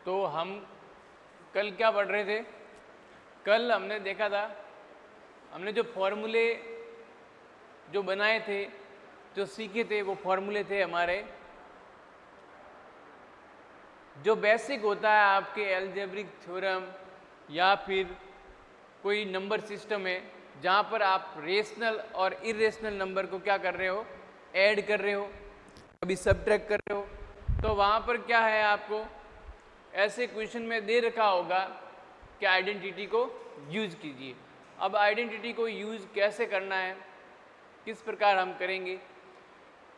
तो हम कल क्या पढ़ रहे थे? कल हमने देखा था, हमने जो फॉर्मूले जो बनाए थे, जो सीखे थे, वो फॉर्मूले थे हमारे जो बेसिक होता है आपके एल्जेब्रिक थ्योरम या फिर कोई नंबर सिस्टम है जहाँ पर आप रेशनल और इरेशनल नंबर को क्या कर रहे हो, ऐड कर रहे हो, कभी सबट्रैक्ट कर रहे हो। तो वहाँ पर क्या है, आपको ऐसे क्वेश्चन में दे रखा होगा कि आइडेंटिटी को यूज़ कीजिए। अब आइडेंटिटी को यूज़ कैसे करना है, किस प्रकार हम करेंगे?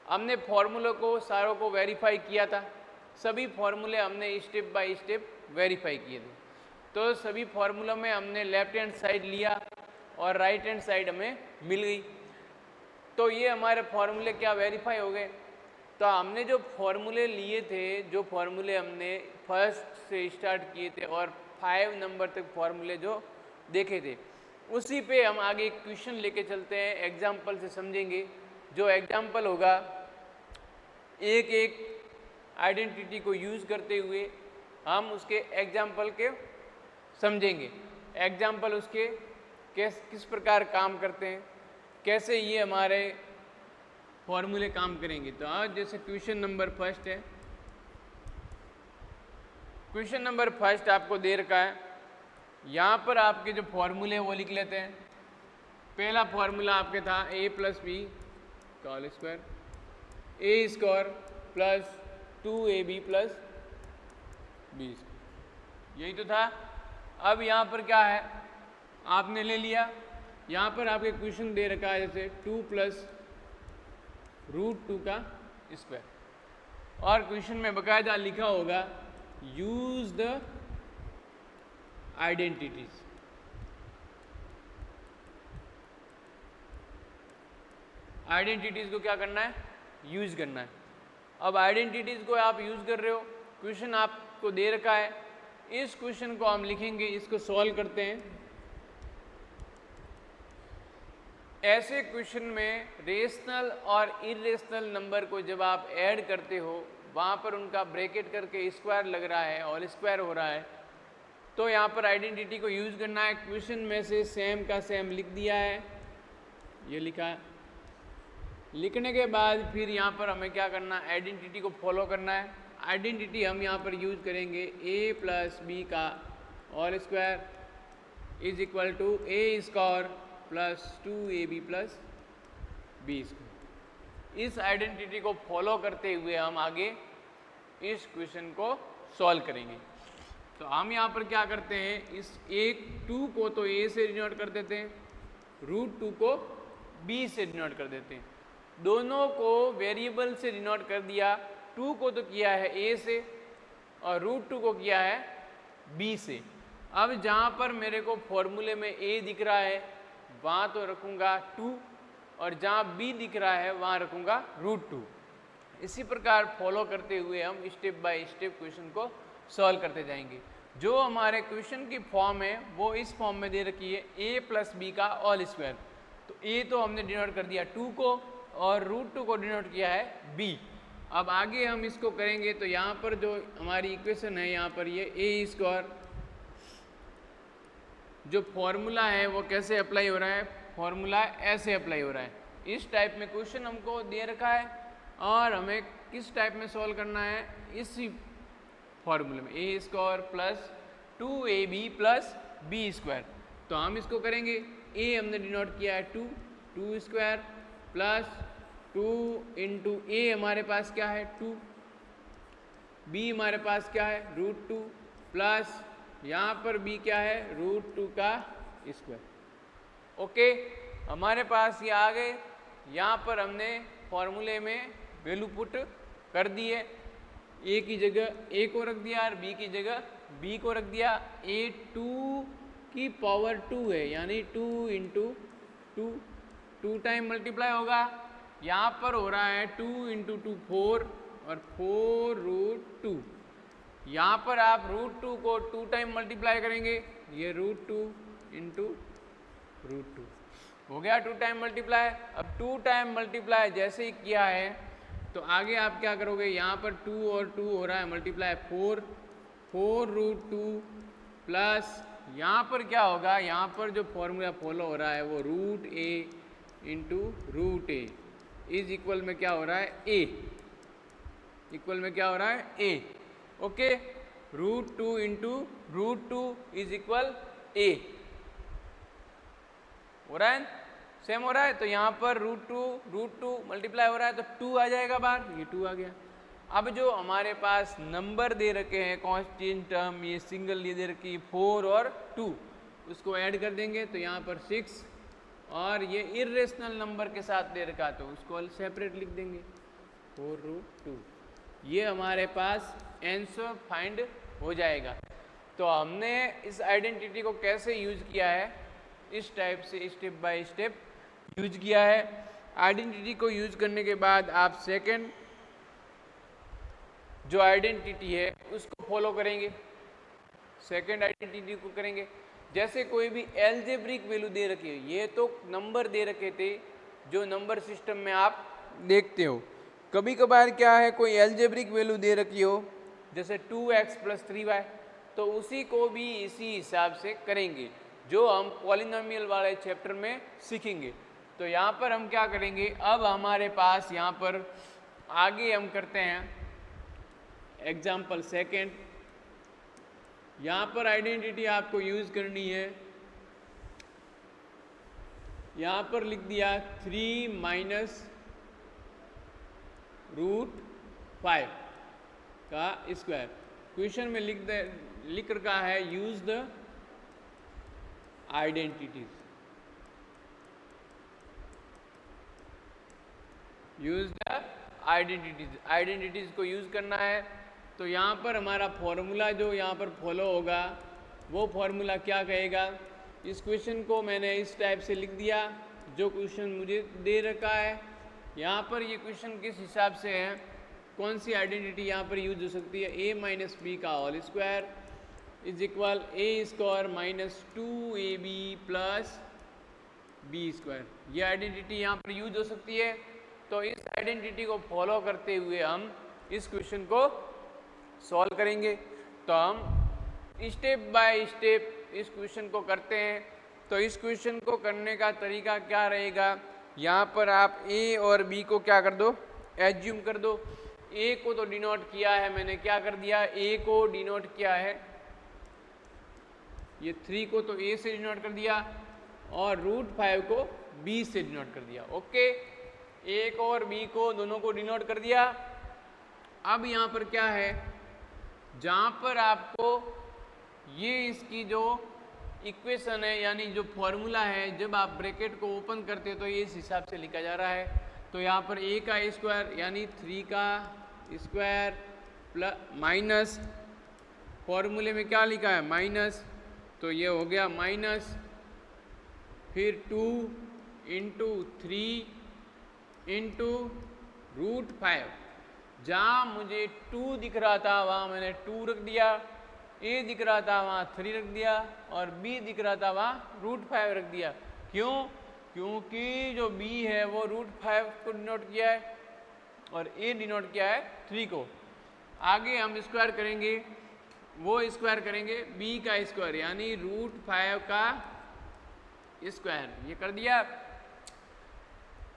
हमने फॉर्मूलों को सारों को वेरीफाई किया था, सभी फॉर्मूले हमने स्टेप बाय स्टेप वेरीफाई किए थे। तो सभी फॉर्मूलों में हमने लेफ्ट हैंड साइड लिया और राइट हैंड साइड हमें मिल गई। तो ये हमारे फॉर्मूले क्या वेरीफाई हो गए। तो हमने जो फॉर्मूले लिए थे, जो फॉर्मूले हमने फर्स्ट से स्टार्ट किए थे और 5 नंबर तक फॉर्मूले जो देखे थे, उसी पे हम आगे एक क्वेश्चन लेके चलते हैं, एग्जाम्पल से समझेंगे। जो एग्जाम्पल होगा, एक एक आइडेंटिटी को यूज़ करते हुए हम उसके एग्जाम्पल के समझेंगे। एग्जाम्पल उसके किस प्रकार काम करते हैं, कैसे ये हमारे फॉर्मूले काम करेंगे। तो आज जैसे क्वेश्चन नंबर फर्स्ट है, क्वेश्चन नंबर फर्स्ट आपको दे रखा है। यहाँ पर आपके जो फॉर्मूले वो लिख लेते हैं। पहला फॉर्मूला आपके था a प्लस बी का whole square, a square plus 2ab plus b, यही तो था। अब यहाँ पर क्या है, आपने ले लिया, यहाँ पर आपके क्वेश्चन दे रखा है जैसे 2 प्लस √2 का स्क्वायर, और क्वेश्चन में बकायदा लिखा होगा यूज द आइडेंटिटीज। आइडेंटिटीज को क्या करना है, यूज करना है। अब आइडेंटिटीज को आप यूज कर रहे हो, क्वेश्चन आपको दे रखा है, इस क्वेश्चन को हम लिखेंगे, इसको सॉल्व करते हैं। ऐसे क्वेश्चन में रेशनल और इरेशनल नंबर को जब आप ऐड करते हो, वहाँ पर उनका ब्रैकेट करके स्क्वायर लग रहा है और स्क्वायर हो रहा है, तो यहाँ पर आइडेंटिटी को यूज़ करना है। क्वेश्चन में से सेम का सेम लिख दिया है, ये लिखा है। लिखने के बाद फिर यहाँ पर हमें क्या करना है, आइडेंटिटी को फॉलो करना है। आइडेंटिटी हम यहाँ पर यूज़ करेंगे a प्लस बी का whole square is equal to a square plus 2ab plus B square. इस आइडेंटिटी को फॉलो करते हुए हम आगे इस क्वेश्चन को सॉल्व करेंगे। तो हम यहाँ पर क्या करते हैं, इस एक 2 को तो a से डिनोट कर देते हैं, √2 को b से डिनोट कर देते हैं। दोनों को वेरिएबल से डिनोट कर दिया, 2 को तो किया है a से और √2 को किया है b से। अब जहाँ पर मेरे को फॉर्मूले में a दिख रहा है वहाँ तो रखूँगा 2, और जहाँ b दिख रहा है वहाँ रखूँगा √2। इसी प्रकार फॉलो करते हुए हम स्टेप बाय स्टेप क्वेश्चन को सॉल्व करते जाएंगे। जो हमारे क्वेश्चन की फॉर्म है वो इस फॉर्म में दे रखी है a प्लस बी का होल स्क्वायर। तो a तो हमने डिनोट कर दिया 2 को और √2 को डिनोट किया है b। अब आगे हम इसको करेंगे, तो यहाँ पर जो हमारी इक्वेशन है, यहाँ पर ये a स्क्वायर जो फॉर्मूला है वो कैसे अप्लाई हो रहा है, फॉर्मूला ऐसे अप्लाई हो रहा है। इस टाइप में क्वेश्चन हमको दे रखा है और हमें किस टाइप में सॉल्व करना है, इसी फॉर्मूले में a square plus 2ab plus B square. तो हम इसको करेंगे, a हमने डिनोट किया है 2 स्क्वायर प्लस 2 इंटू a हमारे पास क्या है 2, b हमारे पास क्या है √2 प्लस यहाँ पर b क्या है √2 का स्क्वायर। ओके, हमारे पास ये आ गए। यहाँ पर हमने फॉर्मूले में वैल्यू पुट कर दी है, a की जगह a को रख दिया और b की जगह b को रख दिया। a 2 की पावर 2 है, यानी 2 इंटू 2 टाइम मल्टीप्लाई होगा। यहाँ पर हो रहा है 2 इंटू 2 4 और 4 √2। यहाँ पर आप √2 को 2 टाइम मल्टीप्लाई करेंगे, ये √2 इंटू √2 हो गया 2 टाइम मल्टीप्लाई। अब 2 टाइम मल्टीप्लाई जैसे ही किया है तो आगे आप क्या करोगे, यहाँ पर 2 और 2 हो रहा है मल्टीप्लाई 4 4√2 प्लस यहाँ पर क्या होगा, यहाँ पर जो फॉर्मूला फॉलो हो रहा है वो √a into √a is equal में क्या हो रहा है, a इक्वल में क्या हो रहा है, a। Okay, √2 into √2 is equal a हो रहा है, सेम हो रहा है। तो यहाँ पर √2 मल्टीप्लाई हो रहा है तो 2 आ जाएगा बाहर, ये 2 आ गया। अब जो हमारे पास नंबर दे रखे हैं कांस्टेंट टर्म, ये सिंगल ये दे रखी है 4 और 2, उसको ऐड कर देंगे तो यहाँ पर 6, और ये इर्रेशनल नंबर के साथ दे रखा तो उसको सेपरेट लिख देंगे 4√2। ये हमारे पास आंसर फाइंड हो जाएगा। तो हमने इस आइडेंटिटी को कैसे यूज किया है, इस टाइप से स्टेप बाय स्टेप यूज किया है। आइडेंटिटी को यूज करने के बाद आप सेकंड जो आइडेंटिटी है उसको फॉलो करेंगे, सेकंड आइडेंटिटी को करेंगे। जैसे कोई भी एल्जेब्रिक वैल्यू दे रखी है, ये तो नंबर दे रखे थे जो नंबर सिस्टम में आप देखते हो। कभी कभार क्या है, कोई एल्जेब्रिक वैल्यू दे रखी हो जैसे 2x + 3y, तो उसी को भी इसी हिसाब से करेंगे जो हम पॉलिनोमियल वाले चैप्टर में सीखेंगे। तो यहाँ पर हम क्या करेंगे, अब हमारे पास यहाँ पर आगे हम करते हैं एग्जाम्पल सेकेंड। यहाँ पर आइडेंटिटी आपको यूज करनी है, यहाँ पर लिख दिया 3 - √5 का स्क्वायर। क्वेश्चन में लिख रखा है use the identities, use the identities को यूज करना है। तो यहाँ पर हमारा फॉर्मूला जो यहाँ पर फॉलो होगा वो फॉर्मूला क्या कहेगा, इस क्वेश्चन को मैंने इस टाइप से लिख दिया जो क्वेश्चन मुझे दे रखा है। यहाँ पर ये क्वेश्चन किस हिसाब से है, कौन सी आइडेंटिटी यहाँ पर यूज हो सकती है, a - b का whole square is equal a² - 2ab + b²। ये आइडेंटिटी यहाँ पर यूज हो सकती है। तो इस आइडेंटिटी को फॉलो करते हुए हम इस क्वेश्चन को सॉल्व करेंगे। तो हम स्टेप बाय स्टेप इस क्वेश्चन को करते हैं। तो इस क्वेश्चन को करने का तरीका क्या रहेगा, यहाँ पर आप a और b को क्या कर दो, एज्यूम कर दो। a को तो डिनोट किया है मैंने, क्या कर दिया, a को डिनोट किया है, ये 3 को तो a से डिनोट कर दिया और √5 को b से डिनोट कर दिया। ओके, a को और b को दोनों को डिनोट कर दिया। अब यहाँ पर क्या है, जहाँ पर आपको ये इसकी जो इक्वेशन है यानी जो फॉर्मूला है, जब आप ब्रैकेट को ओपन करते हो तो ये इस हिसाब से लिखा जा रहा है। तो यहाँ पर a का स्क्वायर यानी 3 का स्क्वायर प्लस माइनस, फॉर्मूले में क्या लिखा है माइनस, तो ये हो गया माइनस, फिर 2 × 3 × √5। जहाँ मुझे 2 दिख रहा था वहाँ मैंने 2 रख दिया, a दिख रहा था वहाँ 3 रख दिया और b दिख रहा था वहाँ √5 रख दिया। क्यों, क्योंकि जो b है वो √5 को डिनोट किया है और a डिनोट किया है 3 को। आगे हम स्क्वायर करेंगे, वो स्क्वायर करेंगे b का स्क्वायर यानी √5 का स्क्वायर, ये कर दिया।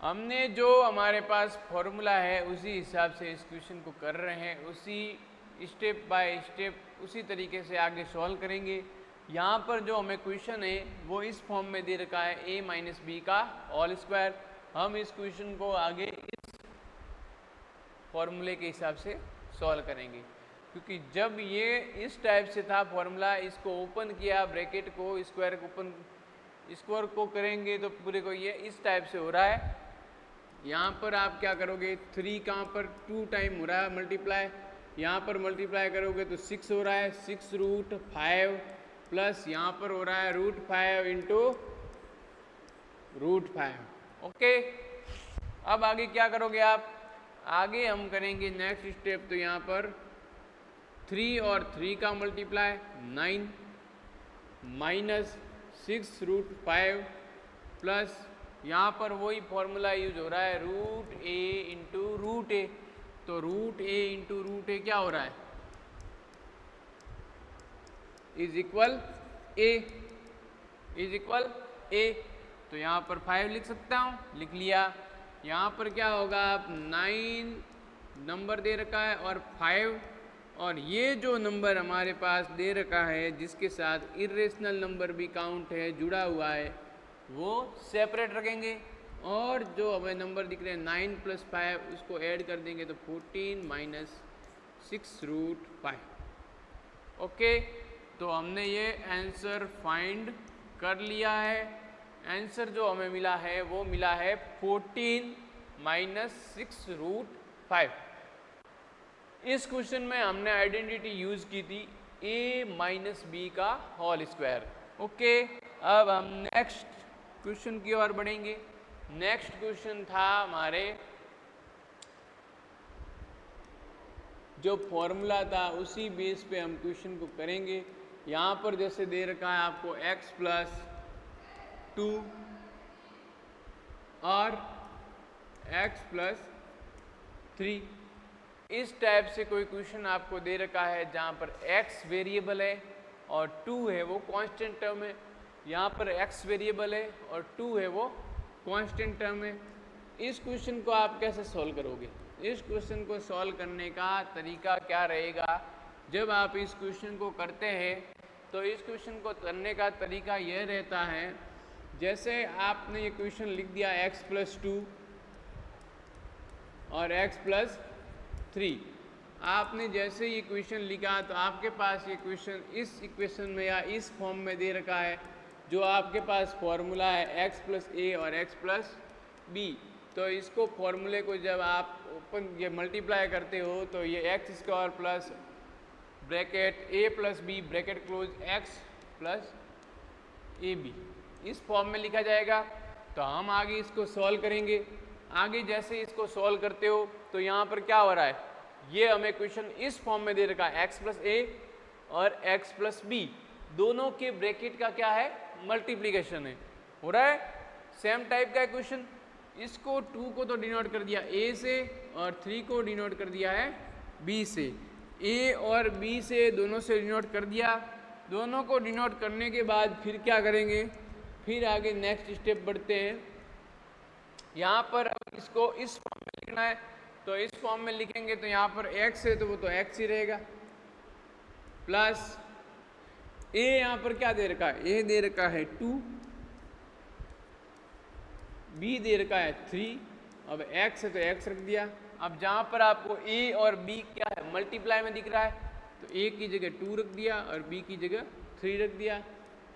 हमने जो हमारे पास फॉर्मूला है उसी हिसाब से इस क्वेश्चन को कर रहे हैं, उसी स्टेप बाय स्टेप उसी तरीके से आगे सॉल्व करेंगे। यहाँ पर जो हमें क्वेश्चन है वो इस फॉर्म में दे रखा है a - b का होल स्क्वायर। हम इस क्वेश्चन को आगे इस फॉर्मूले के हिसाब से सॉल्व करेंगे, क्योंकि जब ये इस टाइप से था फॉर्मूला, इसको ओपन किया ब्रैकेट को, स्क्वायर को ओपन, स्क्वायर को करेंगे तो पूरे को ये इस टाइप से हो रहा है। यहाँ पर आप क्या करोगे, 3 कहाँ पर 2 टाइम हो रहा है मल्टीप्लाई, यहाँ पर मल्टीप्लाई करोगे तो 6 हो रहा है, 6√5 प्लस यहाँ पर हो रहा है √5 × √5। ओके, अब आगे क्या करोगे आप, आगे हम करेंगे नेक्स्ट स्टेप। तो यहाँ पर 3 और 3 का मल्टीप्लाई 9 माइनस 6√5 प्लस यहाँ पर वही फॉर्मूला यूज हो रहा है √a × √a। तो √a × √a क्या हो रहा है, is equal a, is equal a. तो यहाँ पर 5 लिख सकता हूँ, लिख लिया। यहाँ पर क्या होगा, आप 9 नंबर दे रखा है और 5, और ये जो नंबर हमारे पास दे रखा है जिसके साथ इरेशनल नंबर भी काउंट है जुड़ा हुआ है, वो सेपरेट रखेंगे। और जो हमें नंबर दिख रहे हैं 9 + 5, उसको ऐड कर देंगे तो 14 - 6√5। ओके, तो हमने ये आंसर फाइंड कर लिया है। आंसर जो हमें मिला है वो मिला है 14 - 6√5। इस क्वेश्चन में हमने आइडेंटिटी यूज की थी a - b का होल स्क्वायर। ओके, अब हम नेक्स्ट क्वेश्चन की ओर बढ़ेंगे। नेक्स्ट क्वेश्चन था हमारे, जो फॉर्मूला था उसी बेस पे हम क्वेश्चन को करेंगे। यहाँ पर जैसे दे रखा है आपको x + 2 और x + 3, इस टाइप से कोई क्वेश्चन आपको दे रखा है जहाँ पर x वेरिएबल है और 2 है वो कांस्टेंट टर्म है। यहाँ पर x वेरिएबल है और 2 है वो कांस्टेंट टर्म है। इस क्वेश्चन को आप कैसे सॉल्व करोगे? इस क्वेश्चन को सॉल्व करने का तरीका क्या रहेगा? जब आप इस क्वेश्चन को करते हैं तो इस क्वेश्चन को करने का तरीका यह रहता है, जैसे आपने ये क्वेश्चन लिख दिया x + 2 और x + 3, आपने जैसे ये क्वेश्चन लिखा तो आपके पास ये क्वेश्चन इस इक्वेशन में या इस फॉर्म में दे रखा है, जो आपके पास फॉर्मूला है x + a और x + b। तो इसको फॉर्मूले को जब आप ओपन ये मल्टीप्लाई करते हो तो ये x² plus bracket a + b bracket close x + ab इस फॉर्म में लिखा जाएगा। तो हम आगे इसको सॉल्व करेंगे। आगे जैसे इसको सॉल्व करते हो तो यहाँ पर क्या हो रहा है, ये हमें क्वेश्चन इस फॉर्म में दे रखा है x + a और x + b, दोनों के ब्रैकेट का क्या है, मल्टीप्लिकेशन है, हो रहा है सेम टाइप का क्वेश्चन। इसको 2 को तो डिनोट कर दिया a से और 3 को डिनोट कर दिया है b से। a और b से दोनों से डिनोट कर दिया। दोनों को डिनोट करने के बाद फिर क्या करेंगे, फिर आगे नेक्स्ट स्टेप बढ़ते हैं। यहाँ पर इसको इस फॉर्म में लिखना है, तो इस फॉर्म में लिखेंगे तो यहाँ पर x है तो वो तो x ही रहेगा, प्लस a यहाँ पर क्या दे रखा है, a दे रखा है 2, b दे रखा है 3, अब x है तो x रख दिया। अब जहाँ पर आपको a और b क्या है, मल्टीप्लाई में दिख रहा है, तो a की जगह 2 रख दिया और b की जगह 3 रख दिया।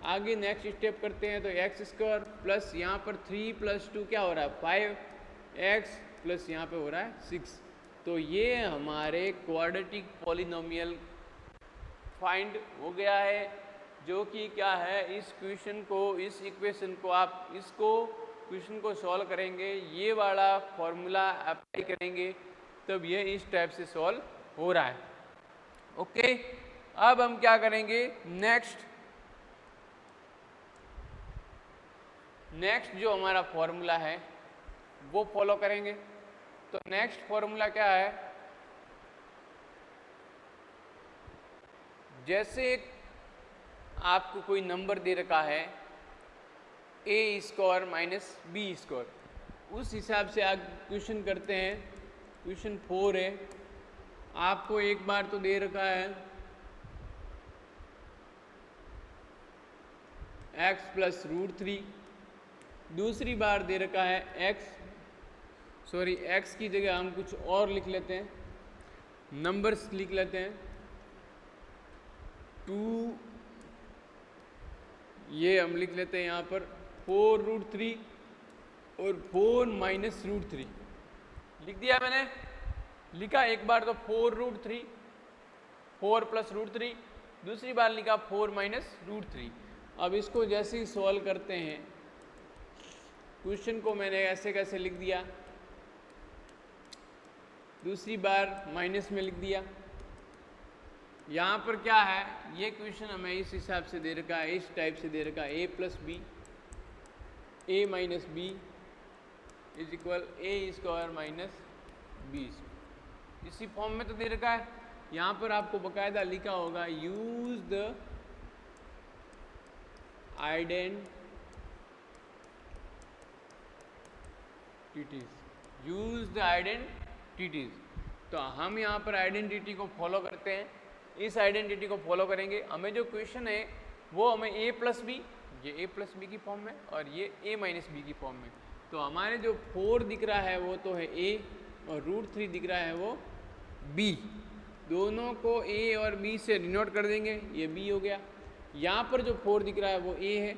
आगे नेक्स्ट स्टेप करते हैं तो x² प्लस यहाँ पर 3 + 2 क्या हो रहा है 5x प्लस यहाँ पे हो रहा है 6। तो ये हमारे क्वाड्रेटिक पॉलिनोमियल फाइंड हो गया है, जो कि क्या है, इस क्वेश्चन को, इस इक्वेशन को आप इसको क्वेश्चन को सॉल्व करेंगे, ये वाला फॉर्मूला अप्लाई करेंगे, तब ये इस टाइप से सॉल्व हो रहा है। ओके, अब हम क्या करेंगे, नेक्स्ट जो हमारा फॉर्मूला है वो फॉलो करेंगे। तो नेक्स्ट फॉर्मूला क्या है, जैसे आपको कोई नंबर दे रखा है a² - b², उस हिसाब से आप क्वेश्चन करते हैं। क्वेश्चन 4 है, आपको एक बार तो दे रखा है x + √3, दूसरी बार दे रखा है x की जगह हम कुछ और लिख लेते हैं, नंबर्स लिख लेते हैं 2, ये हम लिख लेते हैं यहाँ पर 4√3 और 4 - √3 लिख दिया मैंने। लिखा एक बार तो 4√3, 4 + √3, दूसरी बार लिखा 4 - √3। अब इसको जैसे ही सॉल्व करते हैं, क्वेश्चन को मैंने ऐसे कैसे लिख दिया, दूसरी बार माइनस में लिख दिया। यहाँ पर क्या है, ये क्वेश्चन हमें इस हिसाब से दे रखा है, इस टाइप से दे रखा है a + b, a - b = a² - b। इसी फॉर्म में तो दे रखा है। यहाँ पर आपको बकायदा लिखा होगा use the identities, use the identities. तो हम यहाँ पर आइडेंटिटी को फॉलो करते हैं, इस आइडेंटिटी को फॉलो करेंगे। हमें जो क्वेश्चन है वो हमें a प्लस बी, ये a प्लस बी की फॉर्म में और ये a माइनस बी की फॉर्म में। तो हमारे जो 4 दिख रहा है वो तो है a और √3 दिख रहा है वो b। दोनों को a और b से डिनोट कर देंगे, ये b हो गया। यहाँ पर जो 4 दिख रहा है वो a है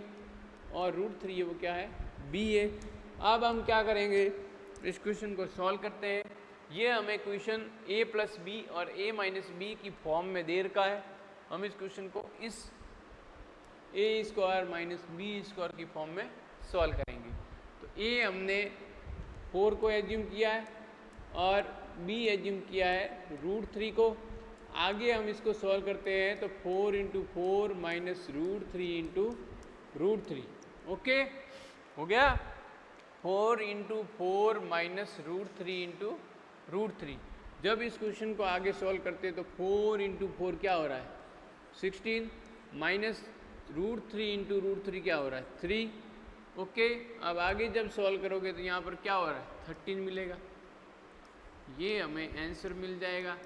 और √3 वो क्या है, b है। अब हम क्या करेंगे, इस क्वेश्चन को सॉल्व करते हैं। ये हमें क्वेश्चन a प्लस बी और a माइनस बी की फॉर्म में दे रखा है। हम इस क्वेश्चन को इस a square minus B square की फॉर्म में सॉल्व करेंगे। तो a हमने 4 को एज्यूम किया है और b एज्यूम किया है √3 को। आगे हम इसको सॉल्व करते हैं तो 4 × 4 माइनस √3 × √3, ओके हो गया। 4 × 4 माइनस √3 × √3। जब इस क्वेश्चन को आगे सॉल्व करते हैं तो 4 × 4 क्या हो रहा है 16 माइनस √3 × √3 क्या हो रहा है 3, ओके। अब आगे जब सॉल्व करोगे तो यहाँ पर क्या हो रहा है 13 मिलेगा, ये हमें आंसर मिल जाएगा।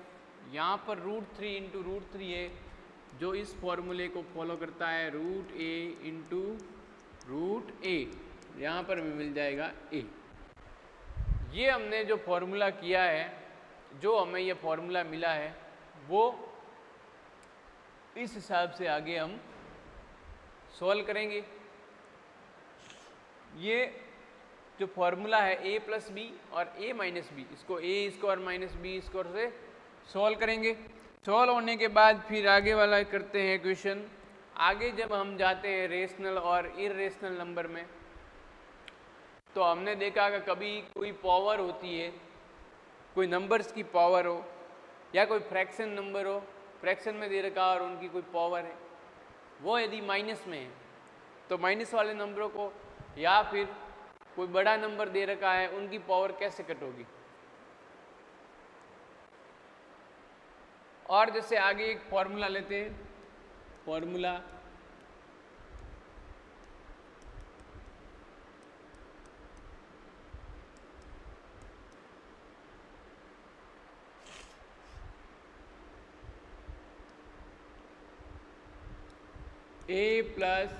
यहाँ पर √3 × √3 है जो इस फॉर्मूले को फॉलो करता है √a × √a, यहाँ पर हमें मिल जाएगा a। ये हमने जो फॉर्मूला किया है, जो हमें ये फॉर्मूला मिला है वो इस हिसाब से आगे हम सॉल्व करेंगे। ये जो फॉर्मूला है a प्लस बी और a माइनस बी, इसको a square minus B square से सॉल्व करेंगे। सॉल्व होने के बाद फिर आगे वाला करते हैं क्वेश्चन। आगे जब हम जाते हैं रेशनल और इरेशनल नंबर में, तो हमने देखा कि कभी कोई पावर होती है, कोई नंबर्स की पावर हो या कोई फ्रैक्शन नंबर हो, फ्रैक्शन में दे रखा और उनकी कोई पावर है, वो यदि माइनस में है तो माइनस वाले नंबरों को, या फिर कोई बड़ा नंबर दे रखा है उनकी पावर कैसे कट होगी। और जैसे आगे एक फॉर्मूला लेते हैं, फॉर्मूला a प्लस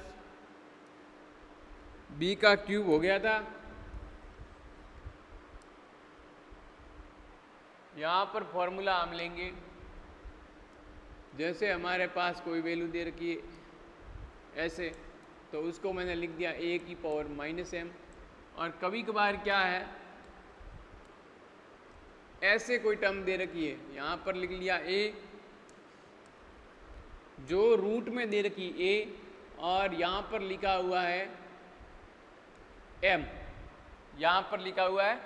बी का क्यूब हो गया था। यहाँ पर फॉर्मूला हम लेंगे, जैसे हमारे पास कोई वैल्यू दे रखी है ऐसे, तो उसको मैंने लिख दिया a की पावर -m। और कभी कभार क्या है, ऐसे कोई टर्म दे रखी है, यहाँ पर लिख लिया a, जो रूट में दे रखी a और यहाँ पर लिखा हुआ है m, यहाँ पर लिखा हुआ है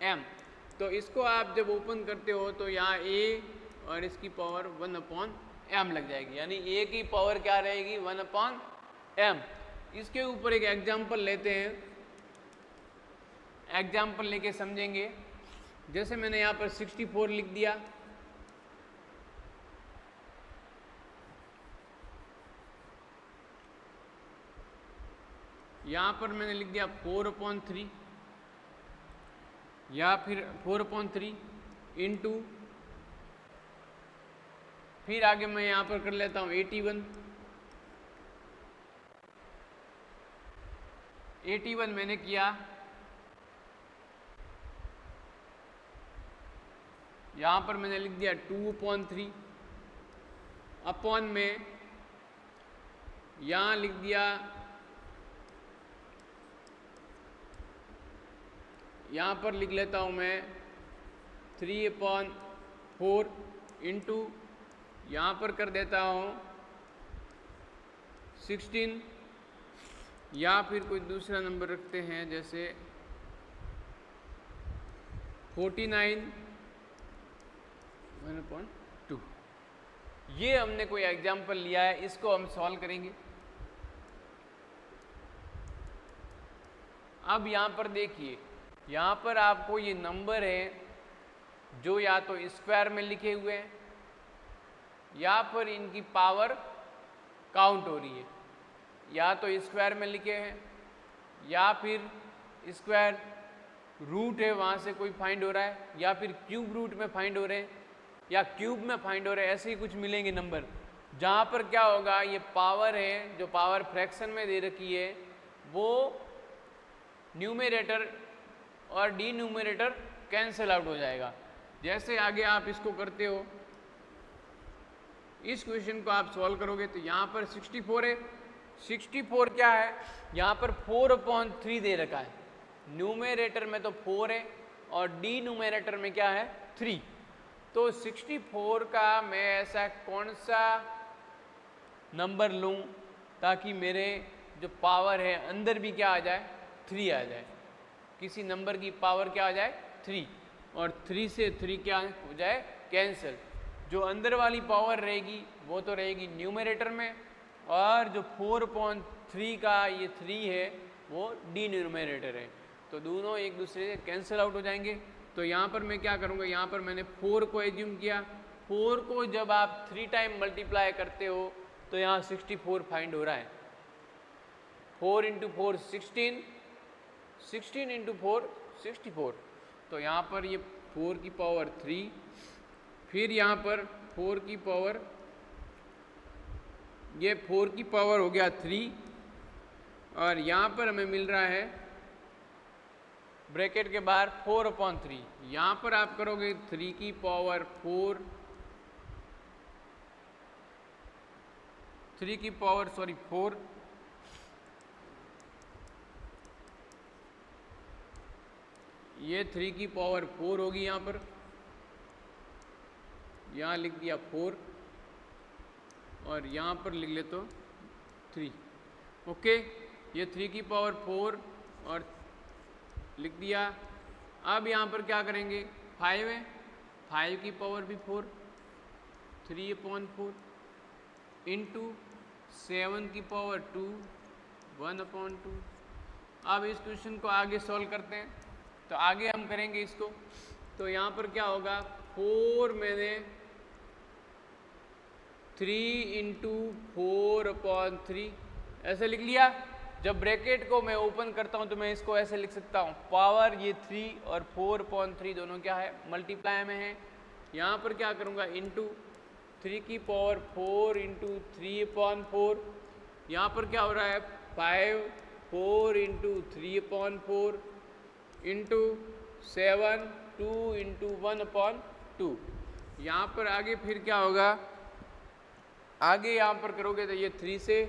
m। तो इसको आप जब ओपन करते हो तो यहाँ a और इसकी पावर 1/m लग जाएगी, यानी a की पावर क्या रहेगी 1/m। इसके ऊपर एक एग्जाम्पल लेते हैं, एग्जाम्पल लेके समझेंगे। जैसे मैंने यहाँ पर 64 लिख दिया, यहाँ पर मैंने लिख दिया 4/3 या फिर 4/3 इंटू, फिर आगे मैं यहाँ पर कर लेता हूँ 81 मैंने किया। यहाँ पर मैंने लिख दिया 2/3 अपॉन में यहाँ लिख दिया, यहाँ पर लिख लेता हूँ मैं 3/4 इंटू, यहाँ पर कर देता हूँ 16, या फिर कोई दूसरा नंबर रखते हैं जैसे 49/1/2। ये हमने कोई एग्जाम्पल लिया है, इसको हम सॉल्व करेंगे। अब यहाँ पर देखिए, यहाँ पर आपको ये नंबर है जो या तो स्क्वायर में लिखे हुए हैं या फिर इनकी पावर काउंट हो रही है। या तो स्क्वायर में लिखे हैं या फिर स्क्वायर रूट है वहाँ से कोई फाइंड हो रहा है, या फिर क्यूब रूट में फाइंड हो रहे हैं, या क्यूब में फाइंड हो रहे हैं, ऐसे ही कुछ मिलेंगे नंबर जहाँ पर क्या होगा, ये पावर है जो पावर फ्रैक्शन में दे रखी है वो न्यूमरेटर और डिन्यूमरेटर कैंसिल आउट हो जाएगा। जैसे आगे आप इसको करते हो, इस क्वेश्चन को आप सॉल्व करोगे तो यहाँ पर 64 है, 64 क्या है, यहाँ पर 4/3 दे रखा है, न्यूमरेटर में तो 4 है और डिन्यूमरेटर में क्या है 3। तो 64 का मैं ऐसा कौन सा नंबर लूँ ताकि मेरे जो पावर है अंदर भी क्या आ जाए 3 आ जाए, किसी नंबर की पावर क्या आ जाए 3, और 3 से 3 क्या हो जाए कैंसिल। जो अंदर वाली पावर रहेगी वो तो रहेगी न्यूमरेटर में, और जो 4/3 का ये 3 है वो डिन्यूमरेटर है, तो दोनों एक दूसरे से कैंसिल आउट हो जाएंगे। तो यहाँ पर मैं क्या करूँगा, यहाँ पर मैंने 4 को एज्यूम किया, 4 को जब आप 3 टाइम मल्टीप्लाई करते हो तो यहाँ 64 फाइंड हो रहा है। 4 × 4 16, 16 × 4 64, तो यहाँ पर ये 4 की पावर 3, फिर यहाँ पर 4 की पावर, ये 4 की पावर हो गया 3, और यहाँ पर हमें मिल रहा है ब्रैकेट के बाहर 4/3। यहाँ पर आप करोगे 3 की पावर 4, 3 की पावर 4, ये 3 की पावर 4 होगी, यहाँ पर यहाँ लिख दिया 4 और यहाँ पर लिख ले तो 3। ओके, ये 3 की पावर 4 और लिख दिया। अब यहाँ पर क्या करेंगे, 5 है, 5 की पावर भी 4, 3/4 इंटू 7 की पावर 2, 1/2। अब इस क्वेश्चन को आगे सॉल्व करते हैं, तो आगे हम करेंगे इसको। तो यहाँ पर क्या होगा, 4 मैंने 3 × 4/3 ऐसे लिख लिया। जब ब्रैकेट को मैं ओपन करता हूँ तो मैं इसको ऐसे लिख सकता हूँ, पावर ये 3 और 4/3 दोनों क्या है मल्टीप्लाई में है। यहाँ पर क्या करूँगा, इंटू 3 की पावर 4 × 3/4, यहाँ पर क्या हो रहा है 5, 4 × 3/4 इंटू 7, 2 × 1/2। यहाँ पर आगे फिर क्या होगा, आगे यहाँ पर करोगे तो ये 3 से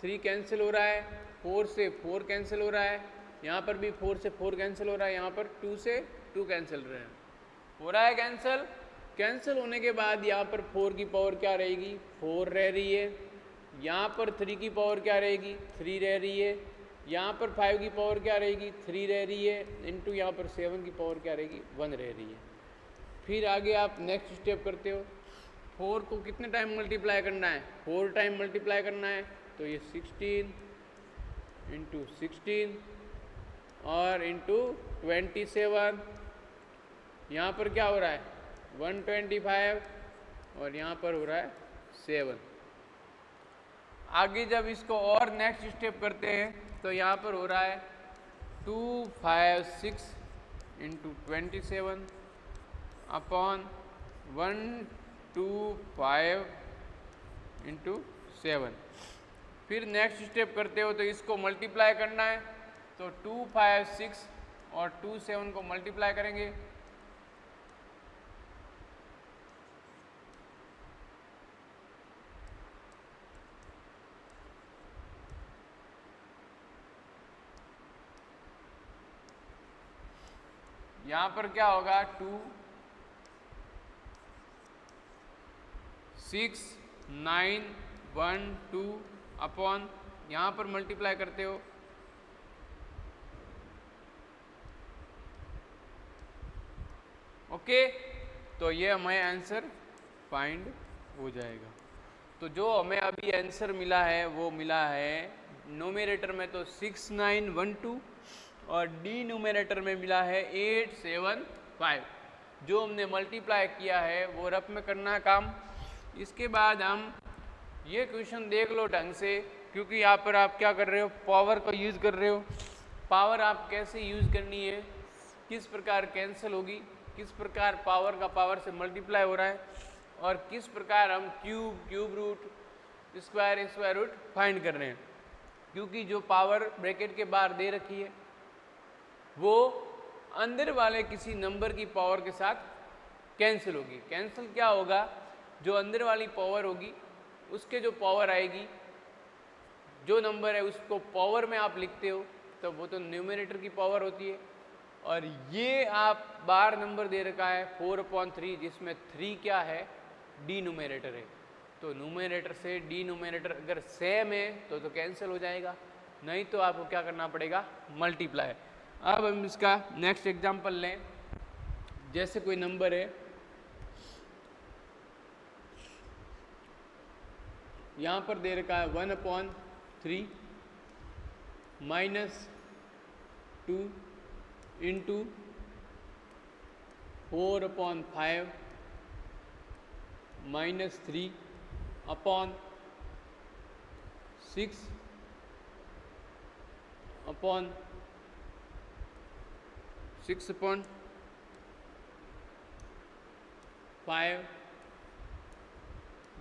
3 कैंसिल हो रहा है, 4 से 4 कैंसिल हो रहा है, यहाँ पर भी 4 से 4 कैंसिल हो रहा है, यहाँ पर 2 से 2 कैंसिल हो रहा है कैंसिल। कैंसिल होने के बाद यहाँ पर 4 की पावर क्या रहेगी 4 रह रही है, यहाँ पर 3 की पावर क्या रहेगी 3 रह रही है, यहाँ पर 5 की पावर क्या रहेगी 3 रह रही है, इंटू यहाँ पर 7 की पावर क्या रहेगी 1 रह रही है। फिर आगे आप नेक्स्ट स्टेप करते हो, 4 को कितने टाइम मल्टीप्लाई करना है 4 टाइम मल्टीप्लाई करना है, तो ये 16 × 16 और इंटू 27, यहाँ पर क्या हो रहा है 125 और यहाँ पर हो रहा है 7। आगे जब इसको और नेक्स्ट स्टेप करते हैं तो यहाँ पर हो रहा है 256 × 27 अपॉन 125 × 7। फिर नेक्स्ट स्टेप करते हो तो इसको मल्टीप्लाई करना है, तो 256 और 27 को मल्टीप्लाई करेंगे, यहाँ पर क्या होगा 2 6 9 1 2 अपॉन यहाँ पर मल्टीप्लाई करते हो ओके, तो ये हमें आंसर फाइंड हो जाएगा। तो जो हमें अभी आंसर मिला है वो मिला है नोमिनेटर में तो 6912 और डिनोमिनेटर में मिला है 875। जो हमने मल्टीप्लाई किया है वो रफ में करना है काम। इसके बाद हम ये क्वेश्चन देख लो ढंग से, क्योंकि यहाँ पर आप क्या कर रहे हो, पावर को यूज़ कर रहे हो। पावर आप कैसे यूज़ करनी है, किस प्रकार कैंसिल होगी, किस प्रकार पावर का पावर से मल्टीप्लाई हो रहा है, और किस प्रकार हम cube root, square root find कर रहे हैं। क्योंकि जो पावर ब्रैकेट के बाहर दे रखी है वो अंदर वाले किसी नंबर की पावर के साथ कैंसिल होगी। कैंसिल क्या होगा, जो अंदर वाली पावर होगी उसके जो पावर आएगी, जो नंबर है उसको पावर में आप लिखते हो तो वो तो न्यूमरेटर की पावर होती है। और ये आप बार नंबर दे रखा है 4/3, जिसमें 3 क्या है, डी न्यूमरेटर है। तो न्यूमरेटर से डी न्यूमरेटर अगर सेम है तो कैंसिल हो जाएगा, नहीं तो आपको क्या करना पड़ेगा, मल्टीप्लाई। अब हम इसका नेक्स्ट एग्जांपल लें। जैसे कोई नंबर है, यहाँ पर दे रखा है 1/3 -2 इंटू 4/5 -3 अपॉन 6/5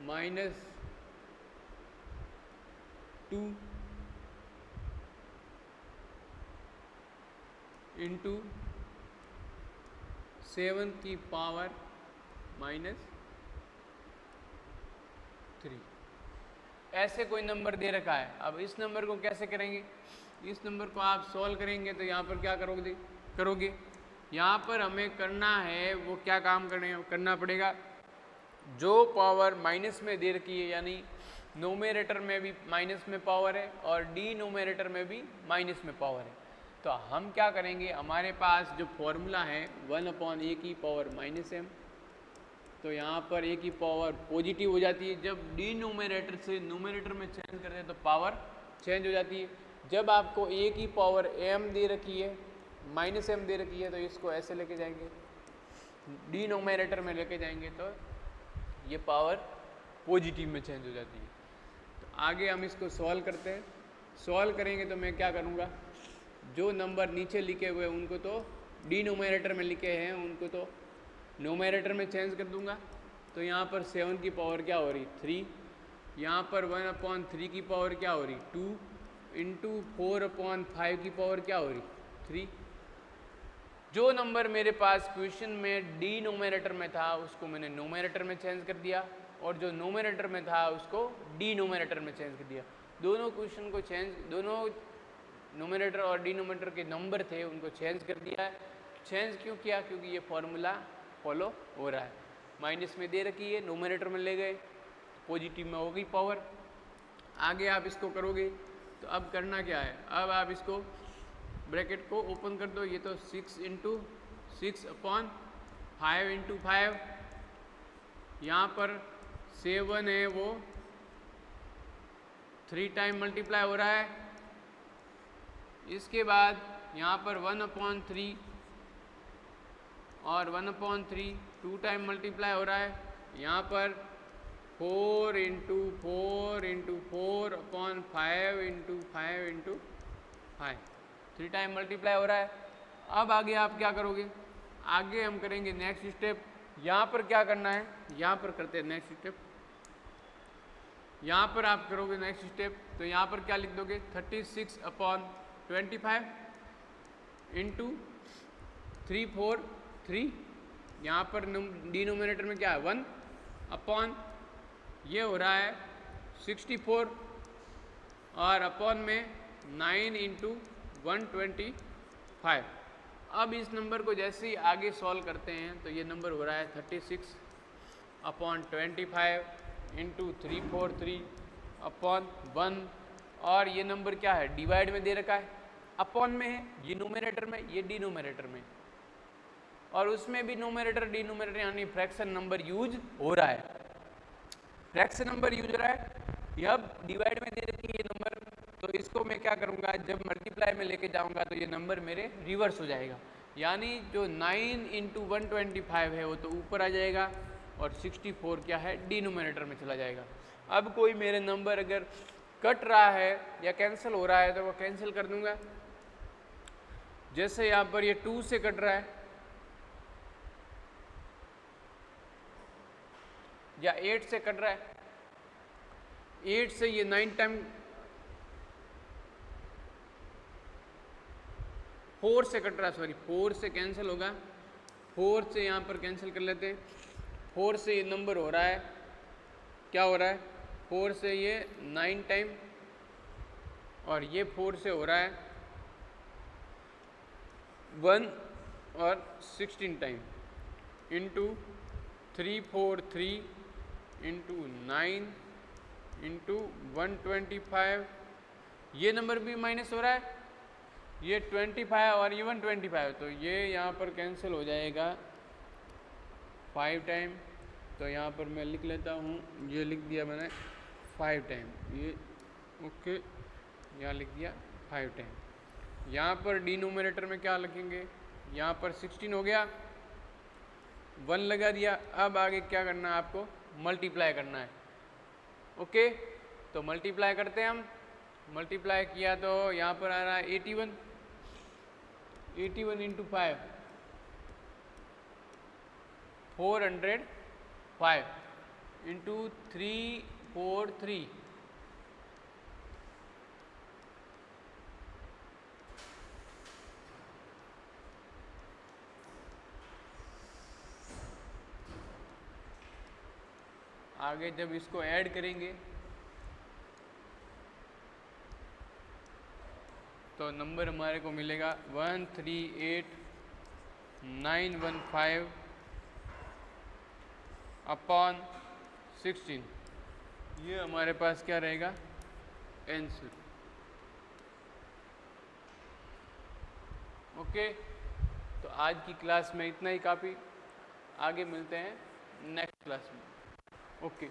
-2 इंटू 7 की पावर -3। ऐसे कोई नंबर दे रखा है। अब इस नंबर को कैसे करेंगे, इस नंबर को आप सॉल्व करेंगे तो यहाँ पर क्या करोगे, यहाँ पर हमें करना है वो क्या काम करना पड़ेगा, जो पावर माइनस में दे रखी है, यानी नोमेरेटर में भी माइनस में पावर है और डी नोमेरेटर में भी माइनस में पावर है। तो हम क्या करेंगे, हमारे पास जो फॉर्मूला है 1/a की पावर -m, तो यहाँ पर a की पावर पॉजिटिव हो जाती है। जब डी नोमेरेटर से नोमेरेटर में चेंज करते हैं तो पावर चेंज हो जाती है। जब आपको a की पावर m दे रखी है, -m दे रखी है, तो इसको ऐसे लेके जाएंगे, डी नोमेरेटर में लेके जाएंगे तो ये पावर पॉजिटिव में चेंज हो जाती है। तो आगे हम इसको सॉल्व करते हैं। सॉल्व करेंगे तो मैं क्या करूँगा, जो नंबर नीचे लिखे हुए उनको तो डी नोमेरेटर में लिखे हैं उनको तो नोमेरेटर में चेंज कर दूंगा। तो यहाँ पर 7 की पावर क्या हो रही, 3, यहाँ पर 1/3 की पावर क्या हो रही, 2 इंटू 4/5 की पावर क्या हो रही, 3। जो नंबर मेरे पास क्वेश्चन में डी नोमेरेटर में था उसको मैंने नोमेरेटर में चेंज कर दिया, और जो नोमेरेटर में था उसको डी नोमेरेटर में चेंज कर दिया। दोनों क्वेश्चन को दोनों नोमेरेटर और डिनोमिनेटर के नंबर थे उनको चेंज कर दिया है। चेंज क्यों किया, क्योंकि ये फॉर्मूला फॉलो हो रहा है। माइनस में दे रखी है, नोमेरेटर में ले गए, पॉजिटिव में हो गई पावर। आगे आप इसको करोगे तो अब करना क्या है, अब आप इसको ब्रैकेट को ओपन कर दो। ये तो 6 इंटू 6/5 इंटू 5, यहाँ पर 7 है वो 3 टाइम मल्टीप्लाई हो रहा है। इसके बाद यहाँ पर 1/3 और 1/3 2 टाइम मल्टीप्लाई हो रहा है। यहाँ पर 4 into 4 into 4/5 into 5 into 5 3 time multiply हो रहा है। अब आगे आप क्या करोगे, आगे हम करेंगे नेक्स्ट स्टेप। यहाँ पर क्या करना है, यहाँ पर करते हैं नेक्स्ट स्टेप। यहाँ पर आप करोगे नेक्स्ट स्टेप, तो यहाँ पर क्या लिख दोगे, 36/25 इंटू 3 4 3, यहाँ पर डिनोमिनेटर में क्या है 1 अपॉन ये हो रहा है 64 और अपॉन में 9 इंटू 125। अब इस नंबर को जैसे ही आगे सॉल्व करते हैं तो ये नंबर हो रहा है 36/25 इंटू 343 अपॉन 1, और ये नंबर क्या है, डिवाइड में दे रखा है, अपॉन में है, ये न्यूमरेटर में, ये डिनोमिनेटर में, और उसमें भी न्यूमरेटर डिनोमिनेटर यानी फ्रैक्शन नंबर यूज हो रहा है। फ्रैक्शन नंबर यूज हो रहा है, अब डिवाइड में दे रखी है ये नंबर, तो इसको मैं क्या करूँगा, जब मल्टीप्लाई में लेके जाऊँगा तो ये नंबर मेरे रिवर्स हो जाएगा, यानी जो 9 इंटू 125 है वो तो ऊपर आ जाएगा और 64 क्या है डिनोमिनेटर में चला जाएगा। अब कोई मेरे नंबर अगर कट रहा है या कैंसिल हो रहा है तो वो कैंसिल कर दूंगा। जैसे यहाँ पर ये 2 से कट रहा है या 8 से कट रहा है, 8 से ये 9 टाइम, 4 से कट रहा है, सॉरी 4 से कैंसिल होगा, 4 से यहाँ पर कैंसिल कर लेते हैं। 4 से ये नंबर हो रहा है, क्या हो रहा है, 4 से ये 9 टाइम और ये 4 से हो रहा है 1 और 16 टाइम इंटू 3 4 3 इंटू 9 इंटू 125। ये नंबर भी माइनस हो रहा है, ये 25 और ये 125, तो ये यहाँ पर कैंसिल हो जाएगा 5 टाइम। तो यहाँ पर मैं लिख लेता हूँ, ये लिख दिया मैंने 5 टाइम, ये ओके, यहाँ लिख दिया 5 टाइम। यहाँ पर डिनोमिनेटर में क्या लिखेंगे, यहाँ पर 16 हो गया, 1 लगा दिया। अब आगे क्या करना है आपको, मल्टीप्लाई करना है। ओके, तो मल्टीप्लाई करते हैं हम। मल्टीप्लाई किया तो यहाँ पर आ रहा है 81, 81 इंटू 5 405 इंटू 343, आगे जब इसको ऐड करेंगे तो नंबर हमारे को मिलेगा 138915 अपॉन 16। ये हमारे पास क्या रहेगा, आंसर। ओके, तो आज की क्लास में इतना ही काफ़ी, आगे मिलते हैं नेक्स्ट क्लास में। ओके।